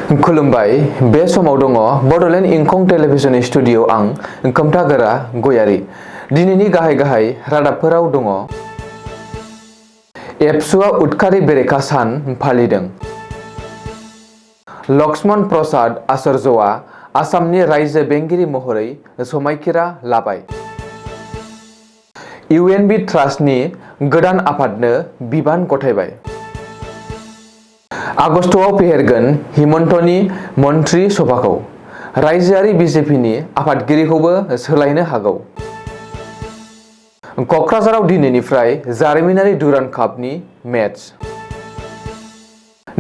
खुलुमबाय बे समाव दङ बडलेण्ड इंखं टेलिभिजन स्टुडिअ आं खोमथागोरा गयारि। दिनैनि गाहाय रादाबफोराव दङ। एबसुआ उदखारि बेरेखा सान फालिदों। लक्ष्मण प्रसाद आचार्यआ आसामनि रायजो बेंगिरि महरै समायखिरा लाबाय। इउएनबि ट्रास्टनि गोदान आफादनो बिबान गथायबाय। आगस्तआव फेहेरगोन हिमन्तनि मन्त्रि सभाखौ। रायजोआरि बिजेपिनि आफादगिरिखौबो सोलायनो हागौ। कक्राझाराव दिनैनिफ्राय जारिमिनारि दुरान्ड कापनि मेच।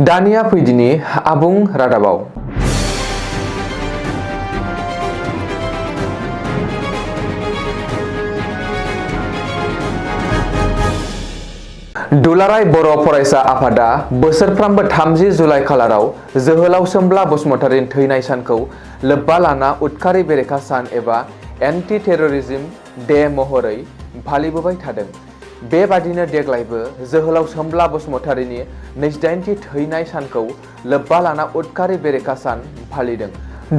दानिया फैदिनि आबुं रादाबाव। दुलाराय बर' फरायसा आफादा बोसोरफ्रामबो 30 जुलाइ खालाराव जोहोलाव सोमब्ला बसुमतारिनि थैनाय सानखौ लोब्बा लाना उदखारि बेरेखा सान एबा एन्टि टेररिज्म डे महरै फालिबोबाय थादों। बेबादिनो देग्लायबो जोहोलाव सोमब्ला बसुमतारिनि 28थि थैनाय सानखौ लोब्बा लाना उदखारि बेरेखा सान फालिदों।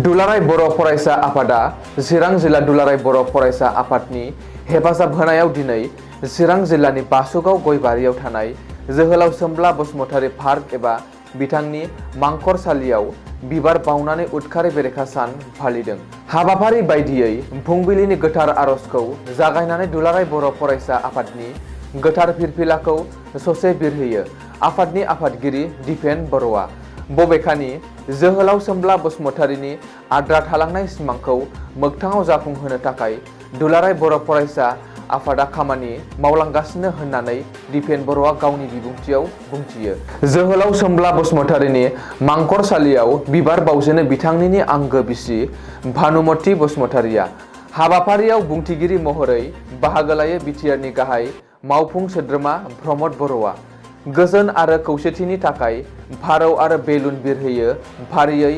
दुलाराय बर' फरायसा आफादा चिरां जिल्ला दुलाराय बर' फरायसा आफादनि हेफाजाब होनायाव दिनै चिरां जिल्लानि बासुगाव गयबारियाव थानाय जोहोलाव सोमब्ला बसुमतारि पार्क एबा बिथांनि मांखरसालियाव बिबार बावनानै उदखारि बेरेखा सान फालिदों। हाबाफारि बायदियै फुंबिलिनि गोथार आरजखौ जागायनानै दुलाराय बर' फरायसा आफादनि गोथार फिरफिलाखौ ससे बिरहोयो आफादनि आफादगिरि दिपेन बर'आ। बबेखानि जोहोलाव सोमब्ला बसुमतारिनि आद्रा थालांनाय सिमांखौ मोगथाङाव जाफुंहोनो थाखाय दुलाराय बर' फरायसा आफादा खामानि मावलांगासिनो होननानै दिपेन बर'आ गावनि बिबुंथियाव बुंथियो। जोहोलाव सोमब्ला बसुमतारिनि मांखरसालियाव बिबार बावजेनो बिथांनिनो आंगो बिसि भानुमति बसुमतारिया। हाबाफारियाव बुंथिगिरि महरै बाहागो लायो बिटिआरनि गाहाय मावफुं सोद्रोमा प्रमद बर'आ। गोजोन आरो खौसेथिनि थाखाय फारौ आरो बेलुन बिरहोयो फारियै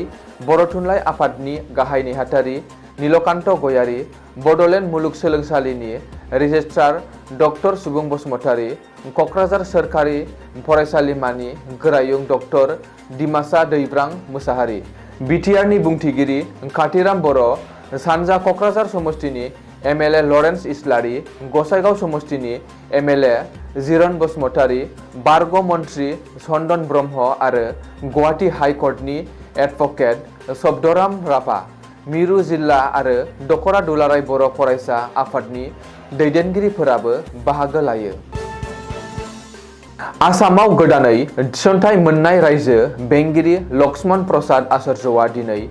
बर' थुनलाइ आफादनि गाहाय नेहाथारि नीलकान्त गयारि, बडलेण्ड मुलुगसोलोंसालिनि रेजिस्ट्रार डक्टर सुबुं बसुमतारि, कक्राझार सोरखारि फरायसालिमानि गोरायुं डक्टर दिमासा दैब्रां मोसाहारि, बिटिआरनि बुंथिगिरि काथिराम बर', सानजा कक्राझार समष्टिनि एमएलए लरेन्स इस्लारि, गसाइगाव समष्टिनि एमएलए जिरन बसुमतारि, बारग' मन्त्रि चन्दन ब्रह्म आरो गुवाहाटी हाइकर्टनि एडभकेट शब्दराम राभा, मिरु जिल्ला आरो दखरा दुलाराय बर' फरायसा आफादनि दैदेनगिरिफोराबो बाहागो लायो। आसामाव गोदानै थिसनथाइ मोननाय रायजो बेंगिरि लक्ष्मण प्रसाद आचार्यआ दिनै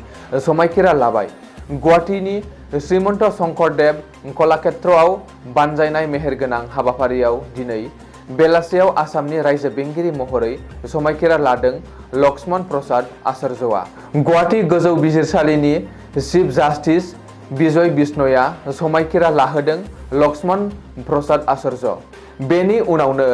समायखिरा लाबाय। गुवाहाटीनि श्रीमन्त शंकरदेव कलाक्षेत्रआव बानजायनाय मेहेरगोनां हाबाफारियाव दिनै बेलासियाव आसामनि रायजो बेंगिरि महरै समायखिरा लादों लक्ष्मण प्रसाद आचार्यआ। गुवाहाटी गोजौ बिजिरसालिनि चिफ जास्टिस बिजय बिश्नयआ समायखिरा लाहोदों लक्ष्मण प्रसाद आचार्य। बेनि उनावनो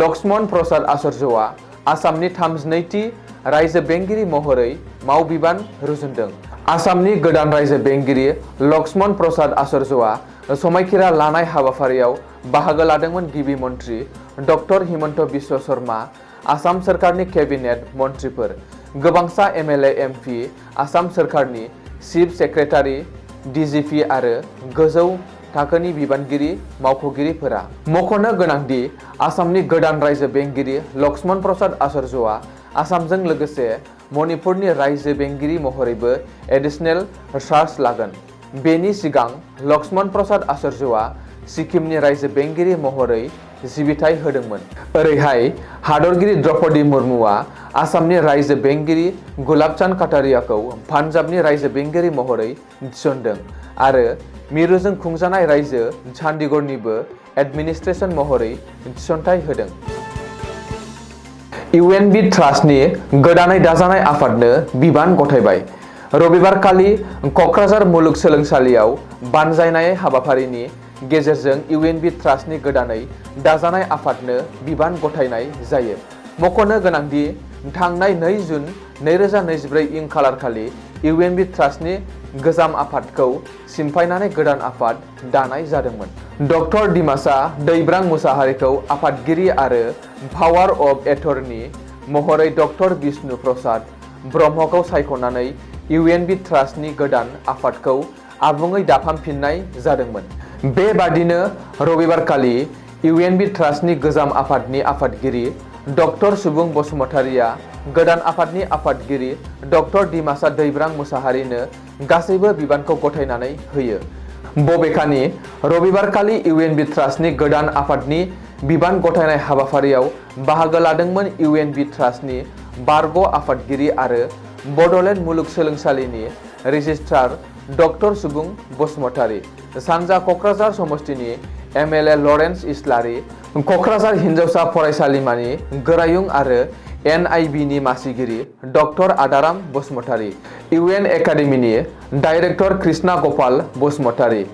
लक्ष्मण प्रसाद आचार्यआ आसामनि 32थि रायजो बेंगिरि महरै मावबिबान रुजुनदों। आसामनि गोदान रायजो बेंगिरि लक्ष्मण प्रसाद आचार्यआ समायखिरा लानाय हाबाफारियाव बाहागो लादोंमोन गिबि मन्त्रि डक्टर हिमन्त बिश्व शर्मा, आसाम सोरखारनि केबिनेट मन्थ्रिफोर, गोबांसा एमएलए एमपि, आसाम सोरखारनि चिफ सेक्रेटारि, डिजिपि आरो गोजौ थाखोनि बिबानगिरि मावख'गिरिफोरा। मख'नो गोनांदि आसामनि गोदान रायजो बेंगिरि लक्ष्मण प्रसाद आचार्यआ आसामजों लोगोसे मणिपुरनि रायजो बेंगिरि महरैबो एडिशनेल चार्ज लागोन। बेनि सिगां लक्ष्मण प्रसाद आचार्यआ सिक्किमनि रायजो बेंगिरि महरै सिबिथाय होदोंमोन। ओरैहाय हादरगिरि द्रौपदी मुर्मुआ आसामनि रायजो बेंगिरि गुलाबचान्द काटारियाखौ पान्जाबनि रायजो बेंगिरि महरै थिसनदों आरो मिरुजों खुंजानाय रायजो चन्डीगढ़निबो एडमिनिस्ट्रेशन महरै थिसनथाय होदों। इउएनबि ट्रास्टनि गोदानै दाजानाय आफादनो बिबान गथायबाय। रबिबारखालि कक्राझार मुलुगसोलोंसालियाव बानजायनाय हाबाफारिनि गेजेरजों इउएनबि ट्रास्टनि गोदानै दाजानाय आफादनो बिबान गथायनाय जायो। मख'नो गोनांदि थांनाय 2 जुन 2024 इं खालारखालि इउएनबि ट्रास्टनि गोजाम आफादखौ सिमफायनानै गोदान आफाद दानाय जादोंमोन। डक्टर दिमासा दैब्रां मोसाहारिखौ आफादगिरि आरो पावार अफ एटर्नी महरै डक्टर बिष्णु प्रसाद ब्रह्मखौ सायख'नानै इउएनबि ट्रास्टनि गोदान आफादखौ आबुङै दाफामफिननाय जादोंमोन। बेबादिनो रबिबारखालि इउएनबि ट्रास्टनि गोजाम आफादनि आफादगिरि डक्टर सुबुं बसुमतारिया गोदान आफादनि आफादगिरि डक्टर दिमासा दैब्रां मुसाहारिनो गासैबो बिबानखौ गथायनानै होयो। बबेखानि रबिबारखालि इउएनबि ट्रास्टनि गोदान आफादनि बिबान गथायनाय हाबाफारियाव बाहागो लादोंमोन इउएनबि ट्रास्टनि बारग' आफादगिरि आरो बड'लेण्ड मुलुगसोलोंसालिनि रेजिस्ट्रार डक्टर सुबुं बसुमतारि, सानजा क'क्राझार समष्टिनि एमएलए लरेन्स इस्लारि, क'क्राझार हिनजावसा फरायसालिमानि गोरायुं आरो एनआइबिनि मासिगिरि डक्टर आदाराम बसुमतारि, इउएन एकाडेमिनि डाइरेक्टर कृष्णा गपाल बसुमतारि,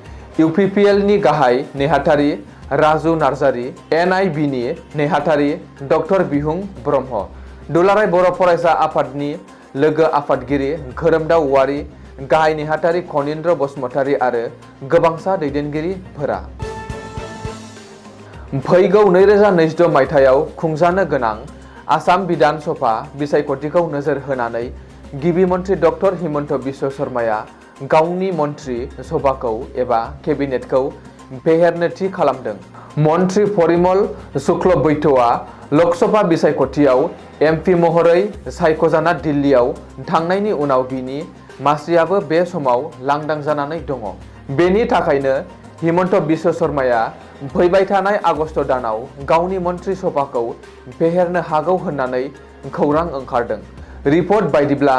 इउपिपिएलनि गाहाय नेहाथारि राजु नार्जारि, एनआइबिनि नेहाथारि डक्टर बिहुं ब्रह्म, दुलाराय बर' फरायसा आफादनि लोगो आफादगिरि खोरोमदाव औवारि, गाहाय नेहाथारि खनिन्द्र बसुमतारि आरो गोबांसा दैदेनगिरिफोरा फैगौ 2026 मायथाइयाव खुंजानो गोनां आसाम बिधान सभा बिसायख'थिखौ नोजोर होनानै गिबि मन्थ्रि डक्टर हिमन्त बिश्व शर्माया गावनि मन्थ्रि सभाखौ एबा केबिनेटखौ फेहेरनो थि खालामदों। मन्थ्रि परिमल शुक्लबैत्यआ लकसभा बिसायख'थियाव एमपि महरै सायख'जाना दिल्लीयाव थांनायनि उनाव बिनि मासियाबो बे समाव लांदां जानानै दङ। बेनि थाखायनो हिमन्त बिश्व शर्माया फैबाय थानाय आगस्ट दानाव गावनि मन्थ्रि सभाखौ फेहेरनो हागौ होननानै खौरां ओंखारदों। रिपर्ट बायदिब्ला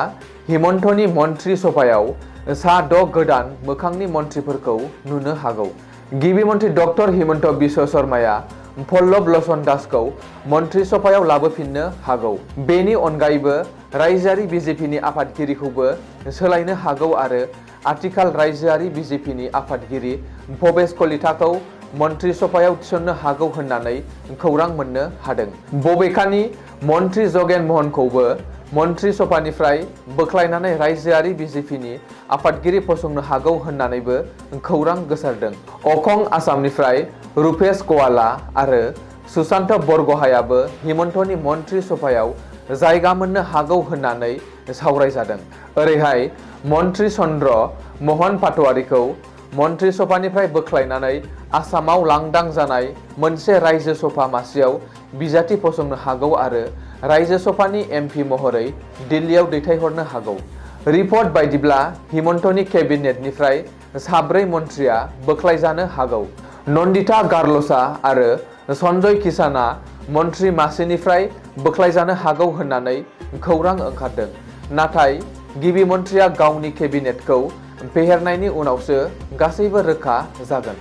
हिमन्तनि मन्थ्रि सभायाव सा 6 गोदान मोखांनि मन्थ्रिफोरखौ नुनो हागौ। गिबि मन्थ्रि डक्टर हिमन्त बिश्व शर्माया पल्लब लोचन दासखौ मन्थ्रि सभायाव लाबोफिननो हागौ। बेनि अनगायैबो रायजोआरि बिजेपिनि आफादगिरिखौबो सोलायनो हागौ आरो आथिखाल रायजोआरि बिजेपिनि आफादगिरि भबेश कलिताखौ मन्थ्रि सभायाव थिसननो हागौ होननानै खौरां मोननो हादों। बबेखानि मन्थ्रि जगेन महनखौबो मन्थ्रि सभानिफ्राय बोख्लायनानै रायजोआरि बिजेपिनि आफादगिरि फसंनो हागौ होननानैबो खौरां गोसारदों। अखं आसामनिफ्राय रुपेश गवाला आरो सुशान्त बरगहायाबो हिमन्तनि मन्थ्रि सभायाव जायगा मोननो हागौ होननानै सावरायजादों। ओरैहाय मन्थ्रि चन्द्र महन पाटवारिखौ मन्थ्रि सभानिफ्राय बोख्लायनानै आसामाव लांदां जानाय मोनसे रायजो सभा मासियाव बिजाथि फसंनो हागौ आरो रायजो सभानि एमपि महरै दिल्लीयाव दैथायहरनो हागौ। रिपर्ट बायदिब्ला हिमन्तनि केबिनेटनिफ्राय 4 मन्थ्रिया बोख्लायजानो हागौ। नन्दिता गार्लसा आरो सन्जय किसाना मन्थ्रि मासिनिफ्राय बोख्लायजानो हागौ होननानै खौरां ओंखारदों। नाथाय गिबि मन्थ्रिया गावनि केबिनेटखौ फेहेरनायनि उनावसो गासैबो रोखा जागोन।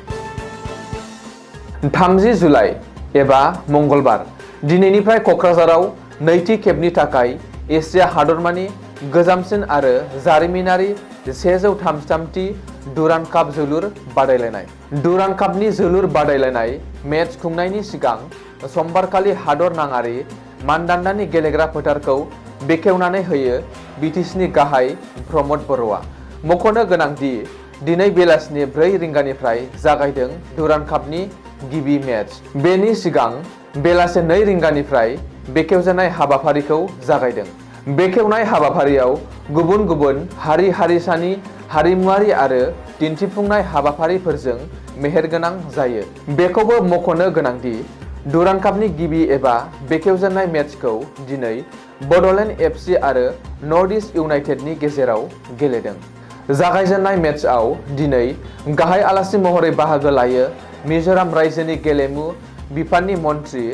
30 जुलाइ एबा मंगलबार दिनैनिफ्राय क'क्राझाराव नैथि खेबनि थाखाय एसिया हादरमानि गोजामसिन आरो जारिमिनारि 133थि डुरान्ड काप जोलुर बादायलायनाय। डुरान्ड कापनि जोलुर बादायलायनाय मेच खुंनायनि सिगां समबारखालि हादर नाङारि मानदान्दानि गेलेग्रा फोथारखौ बेखेवनानै होयो बिटिसिनि गाहाय प्रमद बर'आ। मख'नो गोनांदि दिनै बेलासिनि 4 रिंगानिफ्राय जागायदों डुरान्ड कापनि गिबि मेच। बेनि सिगां बेलासे 2 रिंगानिफ्राय बेखेवजेननाय हाबाफारिखौ जागायदों। बेखेवनाय हाबाफारियाव गुबुन गुबुन हारि-हारिसानि हारिमुआरि आरो दिन्थिफुंनाय हाबाफारिफोरजों मेहेरगोनां जायो। बेखौबो मख'नो गोनांदि डुरान्ड कापनि गिबि एबा बेखेवजेननाय मेचखौ दिनै बड'लेण्ड एफसि आरो नर्थ इस्ट इउनाइटेडनि गेजेराव गेलेदों। जागायजेननाय मेचआव दिनै गाहाय आलासि महरै बाहागो लायो मिज'राम रायजोनि गेलेमु बिफाननि मन्थ्रि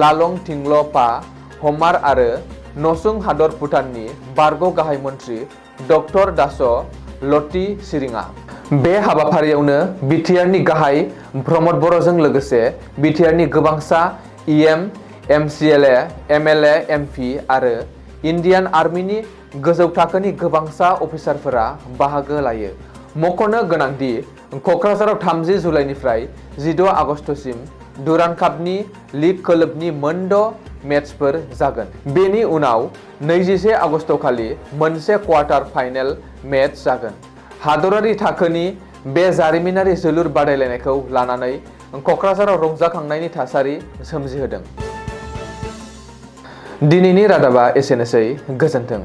लालं थिंग्ल पा हमार आरो नसुं हादर भुटाननि बारग' गाहाय मन्थ्रि डक्टर दास लति सिरिङा। बे हाबाफारियावनो बिटिआरनि गाहाय प्रमद बर'जों लोगोसे बिटिआरनि गोबांसा इएम, एमसिएलए, एमएलए, एमपि आरो इन्डियान आर्मिनि गोजौ थाखोनि गोबांसा अफिसारफोरा बाहागो लायो। मख'नो गोनांदि क'क्राझाराव 30 जुलाइनिफ्राय 16 आगस्तसिम डुरान्ड कापनि लीग खोलोबनि मोन 6 मेचफोर जागोन। बेनि उनाव 21 आगस्तखालि मोनसे क्वार्टार फाइनेल मेच जागोन। हादरारि थाखोनि बे जारिमिनारि जोलुर बादायलायनायखौ लानानै क'क्राझाराव रंजाखांनायनि थासारि सोमजिहोदों। दिनैनि रादाबा एसेनोसै। गोजोन्थों।